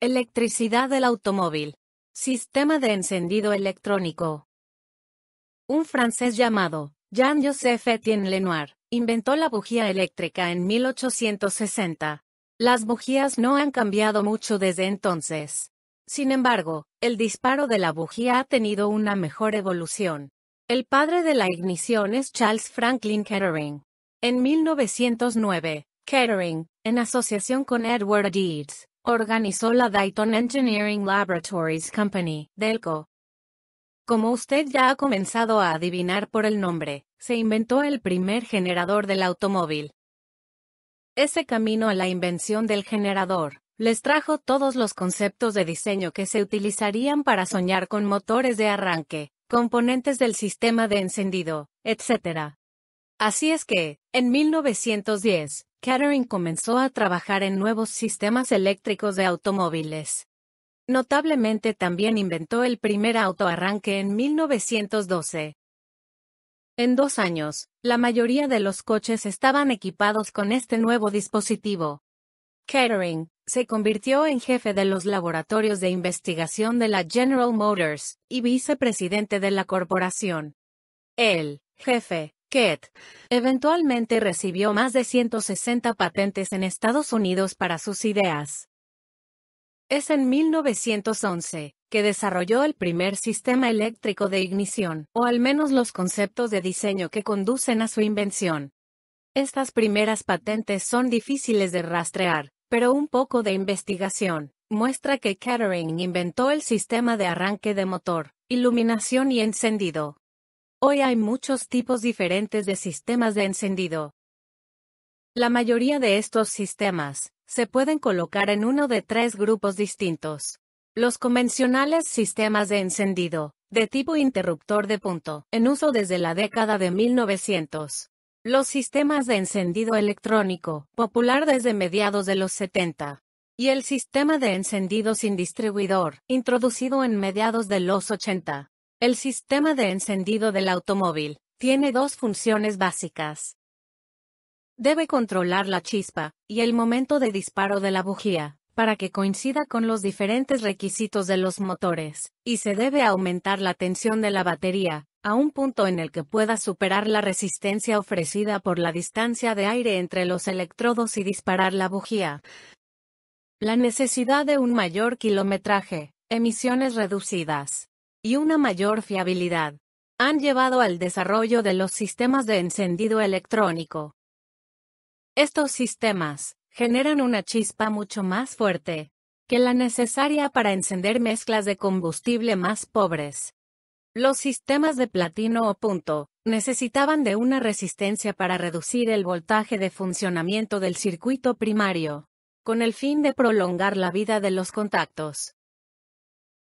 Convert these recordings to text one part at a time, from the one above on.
Electricidad del automóvil. Sistema de encendido electrónico. Un francés llamado Jean-Joseph Etienne Lenoir inventó la bujía eléctrica en 1860. Las bujías no han cambiado mucho desde entonces. Sin embargo, el disparo de la bujía ha tenido una mejor evolución. El padre de la ignición es Charles Franklin Kettering. En 1909, Kettering, en asociación con Edward Deeds, organizó la Dayton Engineering Laboratories Company, DELCO. Como usted ya ha comenzado a adivinar por el nombre, se inventó el primer generador del automóvil. Ese camino a la invención del generador les trajo todos los conceptos de diseño que se utilizarían para soñar con motores de arranque, componentes del sistema de encendido, etc. Así es que, en 1910, Kettering comenzó a trabajar en nuevos sistemas eléctricos de automóviles. Notablemente también inventó el primer autoarranque en 1912. En 2 años, la mayoría de los coches estaban equipados con este nuevo dispositivo. Kettering se convirtió en jefe de los laboratorios de investigación de la General Motors y vicepresidente de la corporación. El jefe, Kett, eventualmente recibió más de 160 patentes en Estados Unidos para sus ideas. Es en 1911 que desarrolló el primer sistema eléctrico de ignición, o al menos los conceptos de diseño que conducen a su invención. Estas primeras patentes son difíciles de rastrear, pero un poco de investigación muestra que Kettering inventó el sistema de arranque de motor, iluminación y encendido. Hoy hay muchos tipos diferentes de sistemas de encendido. La mayoría de estos sistemas se pueden colocar en uno de 3 grupos distintos. Los convencionales sistemas de encendido, de tipo interruptor de punto, en uso desde la década de 1900. Los sistemas de encendido electrónico, popular desde mediados de los 70. Y el sistema de encendido sin distribuidor, introducido en mediados de los 80. El sistema de encendido del automóvil tiene 2 funciones básicas. Debe controlar la chispa y el momento de disparo de la bujía, para que coincida con los diferentes requisitos de los motores, y se debe aumentar la tensión de la batería, a un punto en el que pueda superar la resistencia ofrecida por la distancia de aire entre los electrodos y disparar la bujía. La necesidad de un mayor kilometraje, emisiones reducidas y una mayor fiabilidad han llevado al desarrollo de los sistemas de encendido electrónico. Estos sistemas generan una chispa mucho más fuerte que la necesaria para encender mezclas de combustible más pobres. Los sistemas de platino o punto necesitaban de una resistencia para reducir el voltaje de funcionamiento del circuito primario, con el fin de prolongar la vida de los contactos.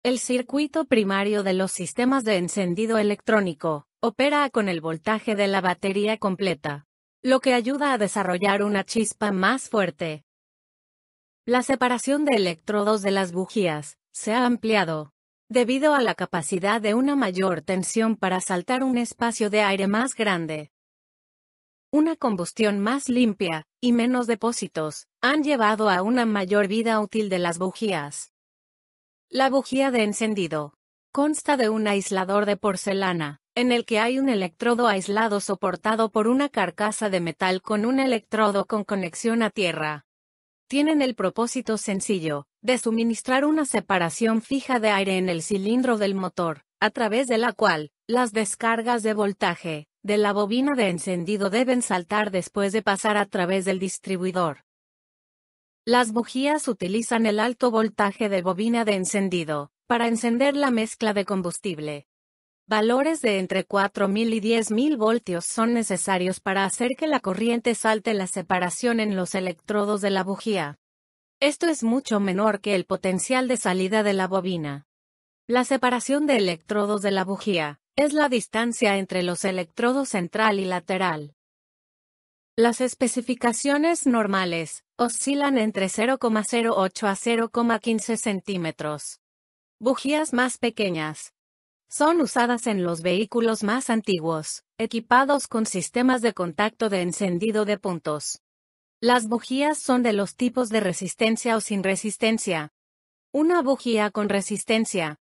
El circuito primario de los sistemas de encendido electrónico opera con el voltaje de la batería completa, lo que ayuda a desarrollar una chispa más fuerte. La separación de electrodos de las bujías se ha ampliado, debido a la capacidad de una mayor tensión para saltar un espacio de aire más grande. Una combustión más limpia y menos depósitos han llevado a una mayor vida útil de las bujías. La bujía de encendido consta de un aislador de porcelana, en el que hay un electrodo aislado soportado por una carcasa de metal con un electrodo con conexión a tierra. Tienen el propósito sencillo de suministrar una separación fija de aire en el cilindro del motor, a través de la cual las descargas de voltaje de la bobina de encendido deben saltar después de pasar a través del distribuidor. Las bujías utilizan el alto voltaje de bobina de encendido para encender la mezcla de combustible. Valores de entre 4.000 y 10.000 voltios son necesarios para hacer que la corriente salte la separación en los electrodos de la bujía. Esto es mucho menor que el potencial de salida de la bobina. La separación de electrodos de la bujía es la distancia entre los electrodos central y lateral. Las especificaciones normales oscilan entre 0,08 a 0,15 centímetros. Bujías más pequeñas son usadas en los vehículos más antiguos, equipados con sistemas de contacto de encendido de puntos. Las bujías son de los tipos de resistencia o sin resistencia. Una bujía con resistencia.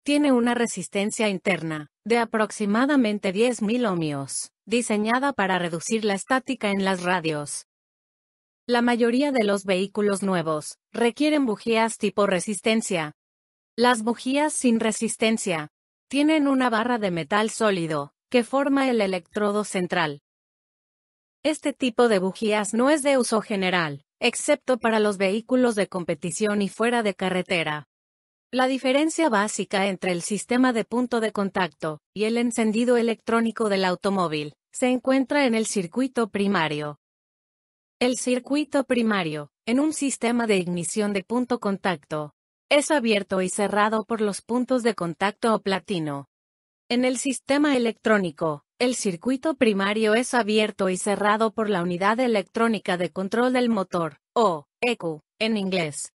Tiene una resistencia interna, de aproximadamente 10.000 ohmios, diseñada para reducir la estática en las radios. La mayoría de los vehículos nuevos requieren bujías tipo resistencia. Las bujías sin resistencia tienen una barra de metal sólido, que forma el electrodo central. Este tipo de bujías no es de uso general, excepto para los vehículos de competición y fuera de carretera. La diferencia básica entre el sistema de punto de contacto y el encendido electrónico del automóvil se encuentra en el circuito primario. El circuito primario, en un sistema de ignición de punto contacto, es abierto y cerrado por los puntos de contacto o platino. En el sistema electrónico, el circuito primario es abierto y cerrado por la unidad electrónica de control del motor, o ECU, en inglés.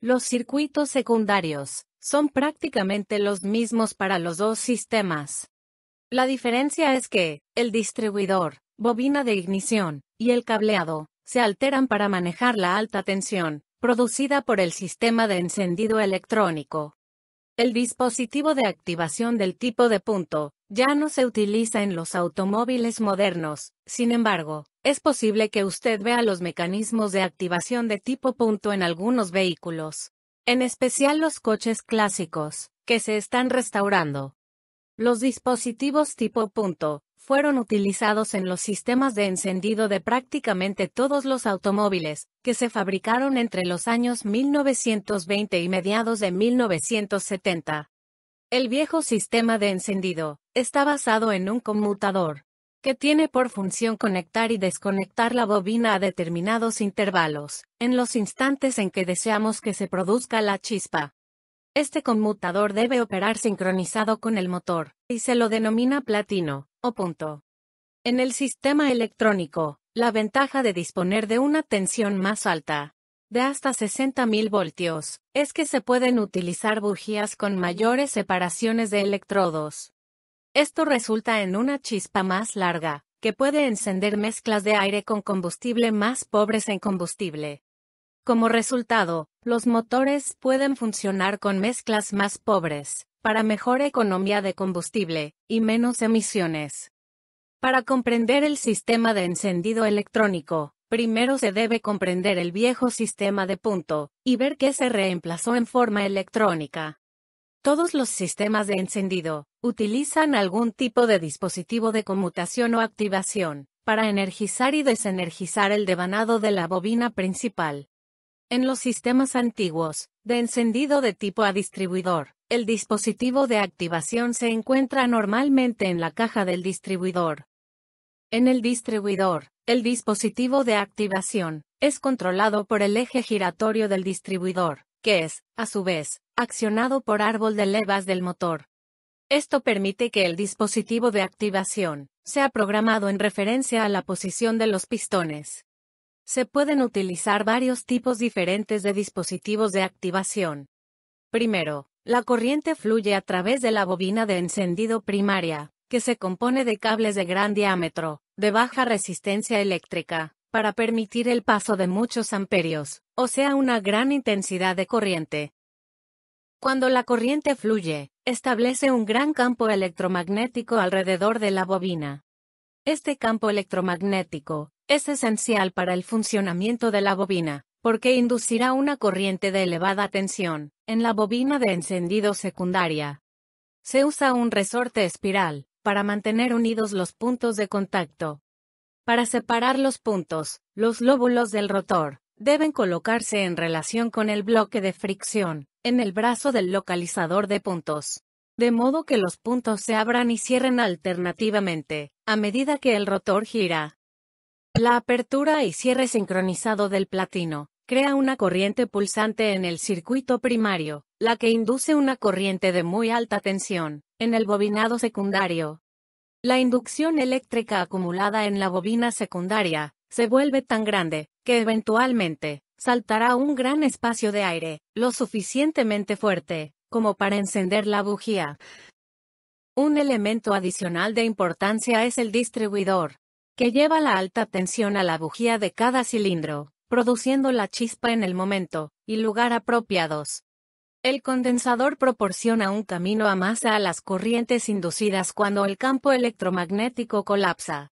Los circuitos secundarios son prácticamente los mismos para los dos sistemas. La diferencia es que, el distribuidor, bobina de ignición, y el cableado, se alteran para manejar la alta tensión, producida por el sistema de encendido electrónico. El dispositivo de activación del tipo de punto ya no se utiliza en los automóviles modernos, sin embargo, es posible que usted vea los mecanismos de activación de tipo punto en algunos vehículos, en especial los coches clásicos, que se están restaurando. Los dispositivos tipo punto fueron utilizados en los sistemas de encendido de prácticamente todos los automóviles que se fabricaron entre los años 1920 y mediados de 1970. El viejo sistema de encendido está basado en un conmutador que tiene por función conectar y desconectar la bobina a determinados intervalos, en los instantes en que deseamos que se produzca la chispa. Este conmutador debe operar sincronizado con el motor, y se lo denomina platino, o punto. En el sistema electrónico, la ventaja de disponer de una tensión más alta, de hasta 60.000 voltios, es que se pueden utilizar bujías con mayores separaciones de electrodos. Esto resulta en una chispa más larga, que puede encender mezclas de aire con combustible más pobres en combustible. Como resultado, los motores pueden funcionar con mezclas más pobres, para mejor economía de combustible, y menos emisiones. Para comprender el sistema de encendido electrónico, primero se debe comprender el viejo sistema de punto, y ver qué se reemplazó en forma electrónica. Todos los sistemas de encendido utilizan algún tipo de dispositivo de conmutación o activación, para energizar y desenergizar el devanado de la bobina principal. En los sistemas antiguos, de encendido de tipo a distribuidor, el dispositivo de activación se encuentra normalmente en la caja del distribuidor. En el distribuidor, el dispositivo de activación es controlado por el eje giratorio del distribuidor, que es, a su vez, accionado por árbol de levas del motor. Esto permite que el dispositivo de activación sea programado en referencia a la posición de los pistones. Se pueden utilizar varios tipos diferentes de dispositivos de activación. Primero, la corriente fluye a través de la bobina de encendido primaria, que se compone de cables de gran diámetro, de baja resistencia eléctrica, para permitir el paso de muchos amperios, o sea una gran intensidad de corriente. Cuando la corriente fluye, establece un gran campo electromagnético alrededor de la bobina. Este campo electromagnético es esencial para el funcionamiento de la bobina, porque inducirá una corriente de elevada tensión en la bobina de encendido secundaria. Se usa un resorte espiral para mantener unidos los puntos de contacto. Para separar los puntos, los lóbulos del rotor deben colocarse en relación con el bloque de fricción en el brazo del localizador de puntos, de modo que los puntos se abran y cierren alternativamente a medida que el rotor gira. La apertura y cierre sincronizado del platino crea una corriente pulsante en el circuito primario, la que induce una corriente de muy alta tensión en el bobinado secundario. La inducción eléctrica acumulada en la bobina secundaria se vuelve tan grande que eventualmente saltará un gran espacio de aire, lo suficientemente fuerte como para encender la bujía. Un elemento adicional de importancia es el distribuidor, que lleva la alta tensión a la bujía de cada cilindro, produciendo la chispa en el momento y lugar apropiados. El condensador proporciona un camino a masa a las corrientes inducidas cuando el campo electromagnético colapsa.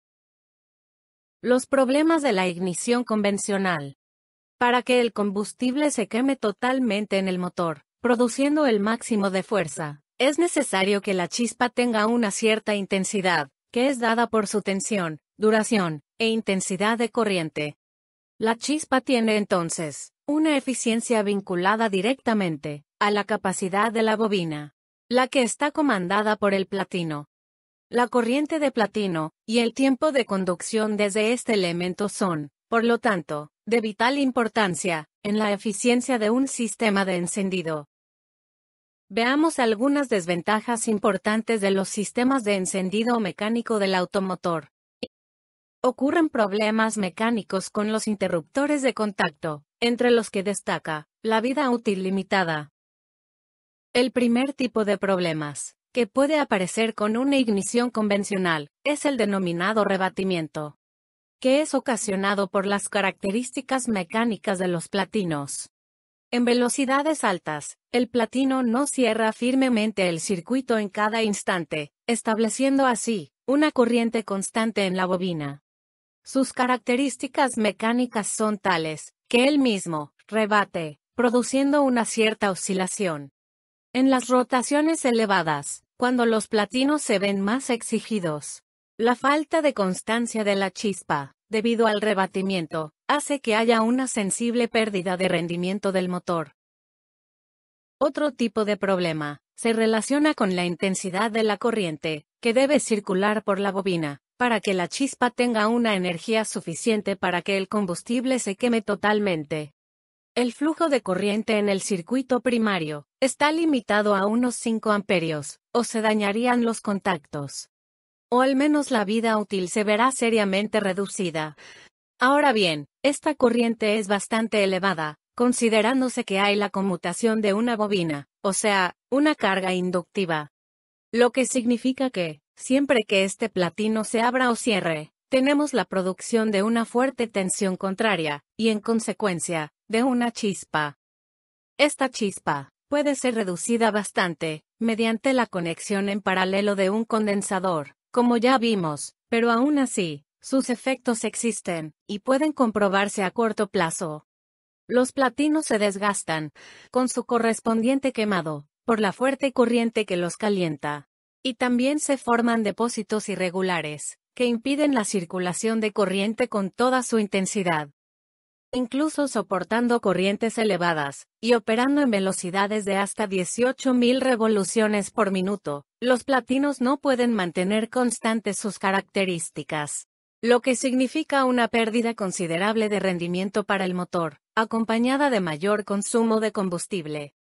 Los problemas de la ignición convencional. Para que el combustible se queme totalmente en el motor, produciendo el máximo de fuerza, es necesario que la chispa tenga una cierta intensidad, que es dada por su tensión, duración e intensidad de corriente. La chispa tiene entonces una eficiencia vinculada directamente a la capacidad de la bobina, la que está comandada por el platino. La corriente de platino y el tiempo de conducción desde este elemento son, por lo tanto, de vital importancia en la eficiencia de un sistema de encendido. Veamos algunas desventajas importantes de los sistemas de encendido mecánico del automotor. Ocurren problemas mecánicos con los interruptores de contacto, entre los que destaca la vida útil limitada. El primer tipo de problemas que puede aparecer con una ignición convencional es el denominado rebatimiento, que es ocasionado por las características mecánicas de los platinos. En velocidades altas, el platino no cierra firmemente el circuito en cada instante, estableciendo así una corriente constante en la bobina. Sus características mecánicas son tales que él mismo rebate, produciendo una cierta oscilación. En las rotaciones elevadas, cuando los platinos se ven más exigidos, la falta de constancia de la chispa, debido al rebatimiento, hace que haya una sensible pérdida de rendimiento del motor. Otro tipo de problema se relaciona con la intensidad de la corriente, que debe circular por la bobina, para que la chispa tenga una energía suficiente para que el combustible se queme totalmente. El flujo de corriente en el circuito primario está limitado a unos 5 amperios, o se dañarían los contactos. O al menos la vida útil se verá seriamente reducida. Ahora bien, esta corriente es bastante elevada, considerándose que hay la conmutación de una bobina, o sea, una carga inductiva. Lo que significa que, siempre que este platino se abra o cierre, tenemos la producción de una fuerte tensión contraria, y en consecuencia, de una chispa. Esta chispa puede ser reducida bastante, mediante la conexión en paralelo de un condensador, como ya vimos, pero aún así, sus efectos existen, y pueden comprobarse a corto plazo. Los platinos se desgastan, con su correspondiente quemado, por la fuerte corriente que los calienta. Y también se forman depósitos irregulares, que impiden la circulación de corriente con toda su intensidad. Incluso soportando corrientes elevadas, y operando en velocidades de hasta 18.000 revoluciones por minuto, los platinos no pueden mantener constantes sus características, lo que significa una pérdida considerable de rendimiento para el motor, acompañada de mayor consumo de combustible.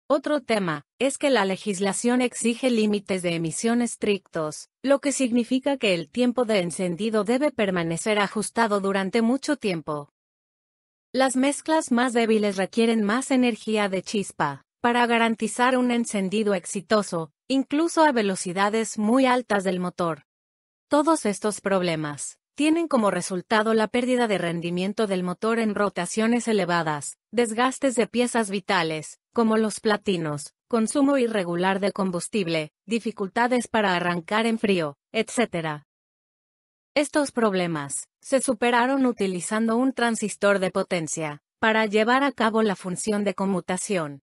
Otro tema es que la legislación exige límites de emisión estrictos, lo que significa que el tiempo de encendido debe permanecer ajustado durante mucho tiempo. Las mezclas más débiles requieren más energía de chispa, para garantizar un encendido exitoso, incluso a velocidades muy altas del motor. Todos estos problemas tienen como resultado la pérdida de rendimiento del motor en rotaciones elevadas, desgastes de piezas vitales, como los platinos, consumo irregular de combustible, dificultades para arrancar en frío, etc. Estos problemas se superaron utilizando un transistor de potencia para llevar a cabo la función de conmutación,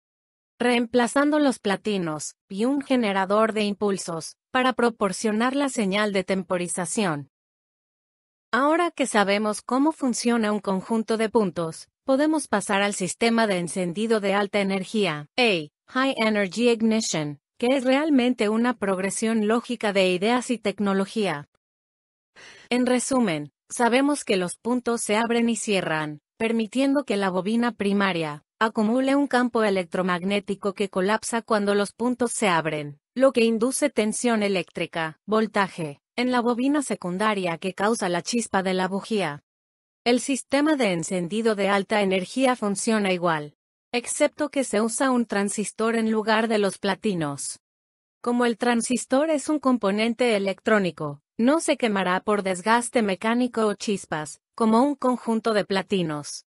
reemplazando los platinos, y un generador de impulsos para proporcionar la señal de temporización. Ahora que sabemos cómo funciona un conjunto de puntos, podemos pasar al sistema de encendido de alta energía, High Energy Ignition, que es realmente una progresión lógica de ideas y tecnología. En resumen, sabemos que los puntos se abren y cierran, permitiendo que la bobina primaria acumule un campo electromagnético que colapsa cuando los puntos se abren, lo que induce tensión eléctrica, voltaje, en la bobina secundaria que causa la chispa de la bujía. El sistema de encendido de alta energía funciona igual, excepto que se usa un transistor en lugar de los platinos. Como el transistor es un componente electrónico, no se quemará por desgaste mecánico o chispas, como un conjunto de platinos.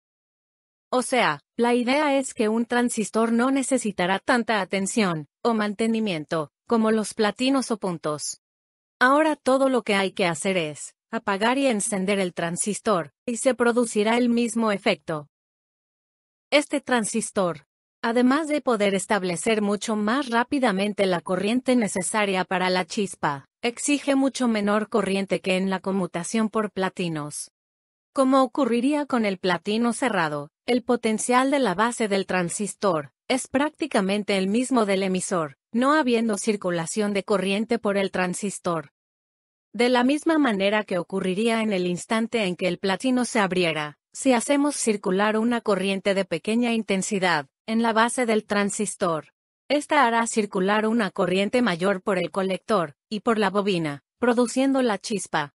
O sea, la idea es que un transistor no necesitará tanta atención o mantenimiento como los platinos o puntos. Ahora todo lo que hay que hacer es apagar y encender el transistor, y se producirá el mismo efecto. Este transistor, además de poder establecer mucho más rápidamente la corriente necesaria para la chispa, exige mucho menor corriente que en la conmutación por platinos. Como ocurriría con el platino cerrado, el potencial de la base del transistor es prácticamente el mismo del emisor, no habiendo circulación de corriente por el transistor. De la misma manera que ocurriría en el instante en que el platino se abriera, si hacemos circular una corriente de pequeña intensidad en la base del transistor, esta hará circular una corriente mayor por el colector y por la bobina, produciendo la chispa.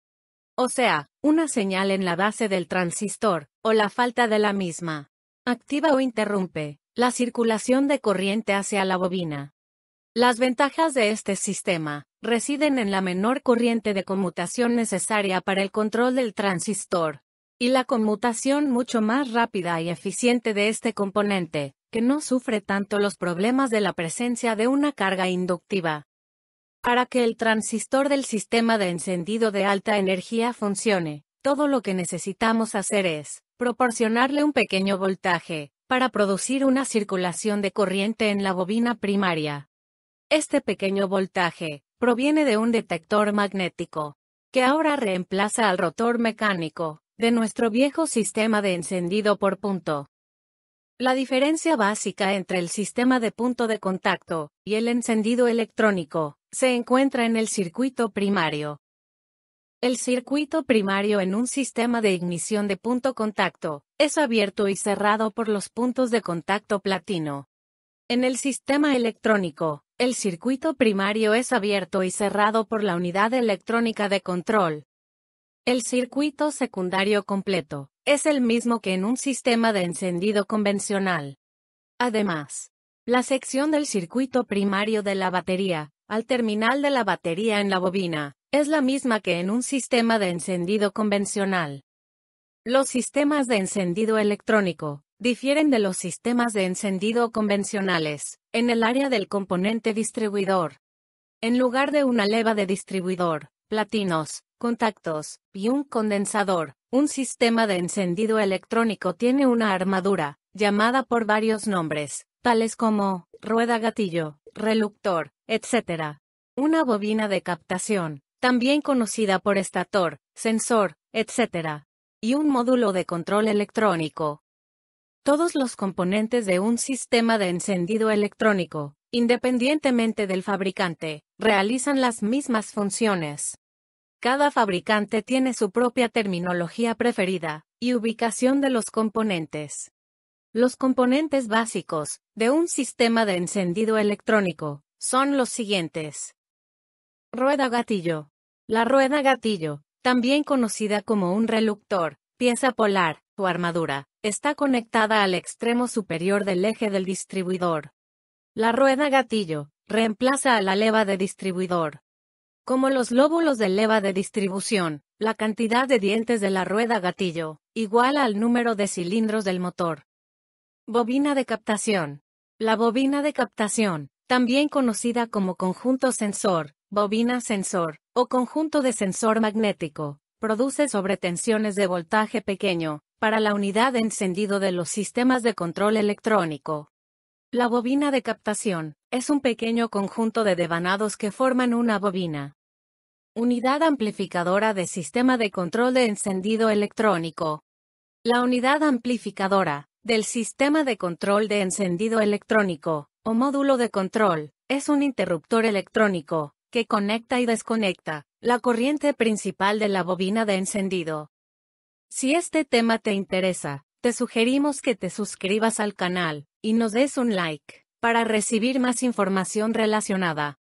O sea, una señal en la base del transistor, o la falta de la misma, activa o interrumpe la circulación de corriente hacia la bobina. Las ventajas de este sistema residen en la menor corriente de conmutación necesaria para el control del transistor, y la conmutación mucho más rápida y eficiente de este componente, que no sufre tanto los problemas de la presencia de una carga inductiva. Para que el transistor del sistema de encendido de alta energía funcione, todo lo que necesitamos hacer es proporcionarle un pequeño voltaje para producir una circulación de corriente en la bobina primaria. Este pequeño voltaje proviene de un detector magnético, que ahora reemplaza al rotor mecánico de nuestro viejo sistema de encendido por punto. La diferencia básica entre el sistema de punto de contacto y el encendido electrónico se encuentra en el circuito primario. El circuito primario en un sistema de ignición de punto contacto es abierto y cerrado por los puntos de contacto platino. En el sistema electrónico, el circuito primario es abierto y cerrado por la unidad electrónica de control. El circuito secundario completo es el mismo que en un sistema de encendido convencional. Además, la sección del circuito primario de la batería, al terminal de la batería en la bobina, es la misma que en un sistema de encendido convencional. Los sistemas de encendido electrónico difieren de los sistemas de encendido convencionales en el área del componente distribuidor. En lugar de una leva de distribuidor, platinos, contactos y un condensador, un sistema de encendido electrónico tiene una armadura, llamada por varios nombres, tales como rueda gatillo, reluctor, etc. Una bobina de captación, también conocida por estator, sensor, etc. Y un módulo de control electrónico. Todos los componentes de un sistema de encendido electrónico, independientemente del fabricante, realizan las mismas funciones. Cada fabricante tiene su propia terminología preferida y ubicación de los componentes. Los componentes básicos de un sistema de encendido electrónico son los siguientes. Rueda gatillo. La rueda gatillo, también conocida como un reluctor, pieza polar, o armadura, está conectada al extremo superior del eje del distribuidor. La rueda gatillo reemplaza a la leva de distribuidor. Como los lóbulos de leva de distribución, la cantidad de dientes de la rueda gatillo iguala al número de cilindros del motor. Bobina de captación. La bobina de captación, también conocida como conjunto sensor, bobina sensor, o conjunto de sensor magnético, produce sobretensiones de voltaje pequeño para la unidad de encendido de los sistemas de control electrónico. La bobina de captación es un pequeño conjunto de devanados que forman una bobina. Unidad amplificadora de sistema de control de encendido electrónico. La unidad amplificadora del sistema de control de encendido electrónico, o módulo de control, es un interruptor electrónico que conecta y desconecta la corriente principal de la bobina de encendido. Si este tema te interesa, te sugerimos que te suscribas al canal y nos des un like para recibir más información relacionada.